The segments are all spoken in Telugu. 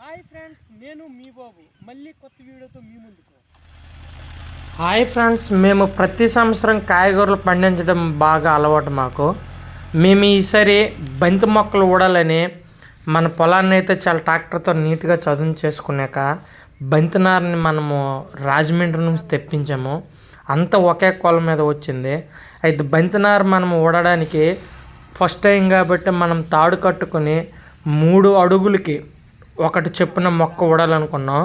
హాయ్ ఫ్రెండ్స్, నేను మీ బాబు మళ్ళీ కొత్త వీడియోతో మీ ముందుకు. హాయ్ ఫ్రెండ్స్, మేము ప్రతి సంవత్సరం కాయగూరలు పండించడం బాగా అలవాటు మాకు. మేము ఈసారి బంతి మొక్కలు ఊడాలని మన పొలాన్ని అయితే చాలా ట్రాక్టర్తో నీట్గా చదును చేసుకున్నాక బంతి నారని మనము రాజమండ్రి నుంచి తెప్పించాము. అంతా ఒకే కొల మీద వచ్చింది. అయితే బంతి నార మనం ఊడడానికి ఫస్ట్ టైం కాబట్టి మనం తాడు కట్టుకొని 3 అడుగులకి ఒకటి చెప్పున మొక్క ఊడాలనుకున్నాం.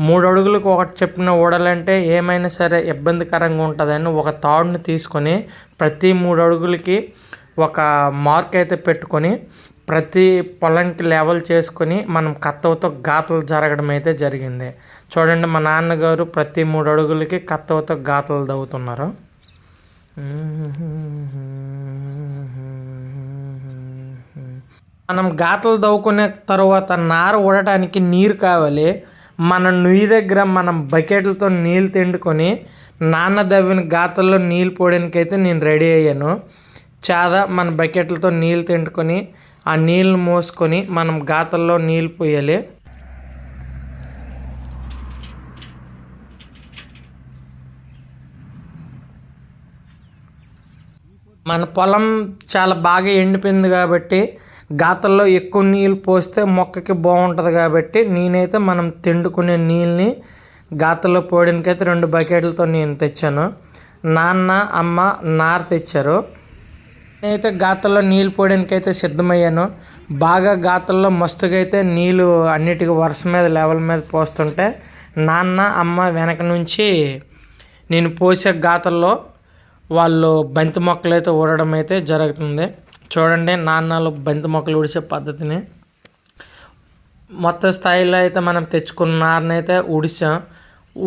3 అడుగులకు ఒకటి చెప్పున ఊడాలంటే ఏమైనా సరే ఇబ్బందికరంగా ఉంటుందని ఒక తాడుని తీసుకొని ప్రతి 3 అడుగులకి ఒక మార్క్ అయితే పెట్టుకొని ప్రతి పొలంకి లెవెల్ చేసుకొని మనం కత్తవతో గాతలు జరగడం అయితే జరిగింది. చూడండి, మా నాన్నగారు ప్రతి 3 అడుగులకి కత్తవతో గాతలు దవ్వుతున్నారు. మనం గాతలు దవ్వుకునే తర్వాత నార ఊడటానికి నీరు కావాలి. మన నుయ్యి దగ్గర మనం బకెట్లతో నీళ్ళు తిండుకొని నాన్న దవ్విన గాతల్లో నీళ్ళు పోయడానికి అయితే నేను రెడీ అయ్యాను. మన బకెట్లతో నీళ్ళు తిండుకొని ఆ నీళ్ళని మోసుకొని మనం గాతల్లో నీళ్ళు పోయాలి. మన పొలం చాలా బాగా ఎండిపోయింది కాబట్టి గాతల్లో ఎక్కువ నీళ్ళు పోస్తే మొక్కకి బాగుంటుంది కాబట్టి నేనైతే మనం తిండుకునే నీళ్ళని గాతల్లో పోయడానికైతే 2 బకెట్లతో నేను తెచ్చాను. నాన్న అమ్మ నార తెచ్చారు. నేనైతే గాతల్లో నీళ్ళు పోయడానికి అయితే సిద్ధమయ్యాను. బాగా గాతల్లో మస్తుగా అయితే నీళ్ళు అన్నిటికీ వరుస మీద లెవెల్ మీద పోస్తుంటే నాన్న అమ్మ వెనక నుంచి నేను పోసే గాతల్లో వాళ్ళు బంతి మొక్కలు అయితే ఊడడం అయితే జరుగుతుంది. చూడండి, నాన్నలు బంతి మొక్కలు ఊడిసే పద్ధతిని మొత్తం స్థాయిలో అయితే మనం తెచ్చుకున్న నారనైతే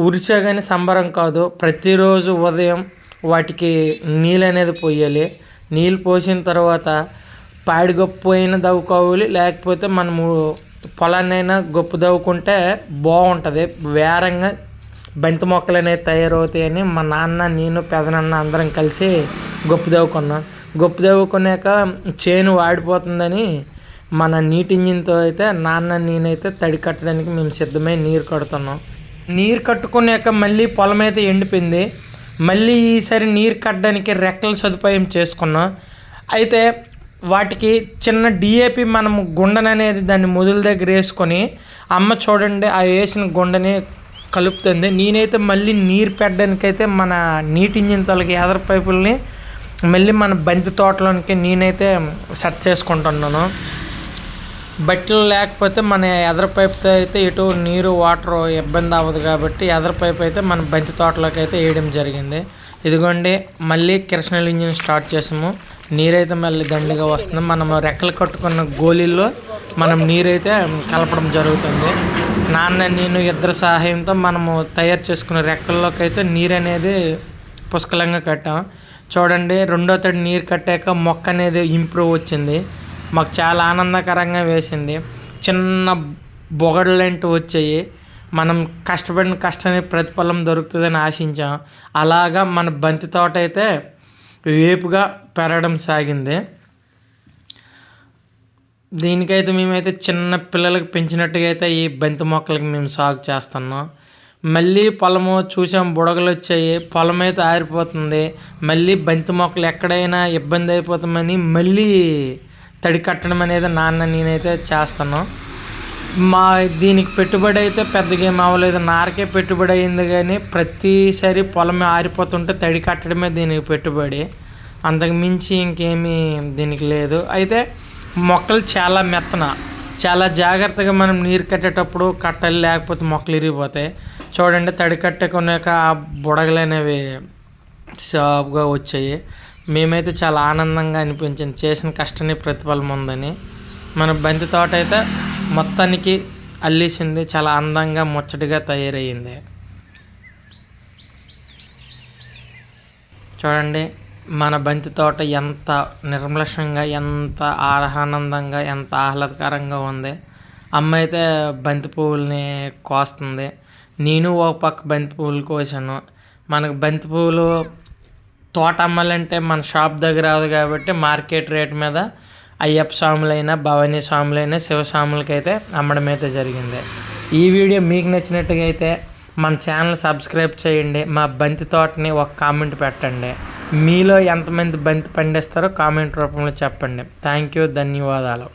ఊడిసా కానీ సంబరం కాదు. ప్రతిరోజు ఉదయం వాటికి నీళ్ళు అనేది పోయాలి. నీళ్ళు పోసిన తర్వాత పాడి గొప్పు అయినా దవ్వుకోవాలి, లేకపోతే మనము పొలాన్నైనా గొప్పు దవ్వుకుంటే బాగుంటుంది. వేరంగా బంతి మొక్కలు అనేవి తయారవుతాయని మా నాన్న, నేను, పెదనాన్న అందరం కలిసి గొప్పు దవ్వుకున్నాం. గొప్పు దవ్వుకున్నాక చేను వాడిపోతుందని మన నీటి ఇంజిన్తో అయితే నాన్న నేనైతే తడి కట్టడానికి మేము సిద్ధమై నీరు కడుతున్నాం. నీరు కట్టుకున్నాక మళ్ళీ పొలం అయితే ఎండిపోయింది. మళ్ళీ ఈసారి నీరు కట్టడానికి రెక్కల సదుపాయం చేసుకున్నాం. అయితే వాటికి చిన్న డిఏపి మనము గుండెననేది దాన్ని మొదల దగ్గర వేసుకొని అమ్మ చూడండి ఆ వేసిన గుండెని కలుపుతుంది. నేనైతే మళ్ళీ నీరు పెట్టడానికైతే మన నీటి ఇంజిన్ తలకి ఎదర పైపుల్ని మళ్ళీ మన బంతి తోటలోనికి నేనైతే సెట్ చేసుకుంటున్నాను. బట్టలు లేకపోతే మన ఎదర పైపుతో అయితే ఎటు నీరు వాటర్ ఇబ్బంది అవ్వదు కాబట్టి ఎదర పైపు అయితే మన బంతి తోటలోకి అయితే వేయడం జరిగింది. ఇదిగోండి, మళ్ళీ కిరసనాయిల్ ఇంజిన్ స్టార్ట్ చేసాము. నీరైతే మళ్ళీ దండిగా వస్తుంది. మనం రెక్కలు కట్టుకున్న గోళీల్లో మనం నీరైతే కలపడం జరుగుతుంది. నాన్న నేను ఇద్దరు సహాయంతో మనము తయారు చేసుకున్న రెక్కల్లోకి అయితే నీరు అనేది పుష్కలంగా కట్టాం. చూడండి, 2వ తడి నీరు కట్టాక మొక్క అనేది ఇంప్రూవ్ వచ్చింది. మాకు చాలా ఆనందకరంగా వేసింది. చిన్న బొగడలాంటివి వచ్చాయి. మనం కష్టపడిన కష్టానికి ప్రతిఫలం దొరుకుతుందని ఆశించాం. అలాగా మన బంతి తోట అయితే వేపుగా పెరగడం సాగింది. దీనికైతే మేమైతే చిన్న పిల్లలకు పెంచినట్టుగా అయితే ఈ బంతి మొక్కలకి మేము సాగు చేస్తున్నాం. మళ్ళీ పొలము చూసాం, బుడగలు వచ్చాయి, పొలం అయితే ఆరిపోతుంది. మళ్ళీ బంతి మొక్కలు ఎక్కడైనా ఇబ్బంది అయిపోతామని మళ్ళీ తడి కట్టడం అనేది నాన్న నేనైతే చేస్తున్నాం. దీనికి పెట్టుబడి అయితే పెద్దగా ఏం అవ్వలేదు. నారకే పెట్టుబడి అయింది కానీ ప్రతిసారి పొలం ఆరిపోతుంటే తడి కట్టడమే దీనికి పెట్టుబడి. అంతకు మించి ఇంకేమీ దీనికి లేదు. అయితే మొక్కలు చాలా మెత్తన, చాలా జాగ్రత్తగా మనం నీరు కట్టేటప్పుడు కట్టాలి, లేకపోతే మొక్కలు ఇరిగిపోతాయి. చూడండి, తడి కట్టుకున్నాక ఆ బుడగలు అనేవి సాఫ్గా వచ్చాయి. మేమైతే చాలా ఆనందంగా అనిపించింది, చేసిన కష్టానికి ప్రతిఫలం ఉందని. మన బంతి తోట అయితే మొత్తానికి అల్లేసింది, చాలా అందంగా ముచ్చటగా తయారయ్యింది. చూడండి, మన బంతి తోట ఎంత నిర్మలక్ష్యంగా, ఎంత ఆనందంగా, ఎంత ఆహ్లాదకరంగా ఉంది. అమ్మ అయితే బంతి పువ్వుల్ని కోస్తుంది. నేను ఒక పక్క బంతి పువ్వులు కోసాను. మనకు బంతి పువ్వులు తోట అమ్మాలంటే మన షాప్ దగ్గర రాదు కాబట్టి మార్కెట్ రేట్ మీద అయ్యప్ప స్వాములైనా భవానీ స్వాములైనా శివస్వాములకైతే అమ్మడం అయితే జరిగింది. ఈ వీడియో మీకు నచ్చినట్టుగా అయితే మన ఛానల్ సబ్స్క్రైబ్ చేయండి. మా బంతి తోటని ఒక కామెంట్ పెట్టండి. మీలో ఎంతమంది బంతి పండిస్తారో కామెంట్ రూపంలో చెప్పండి. థ్యాంక్ యూ, ధన్యవాదాలు.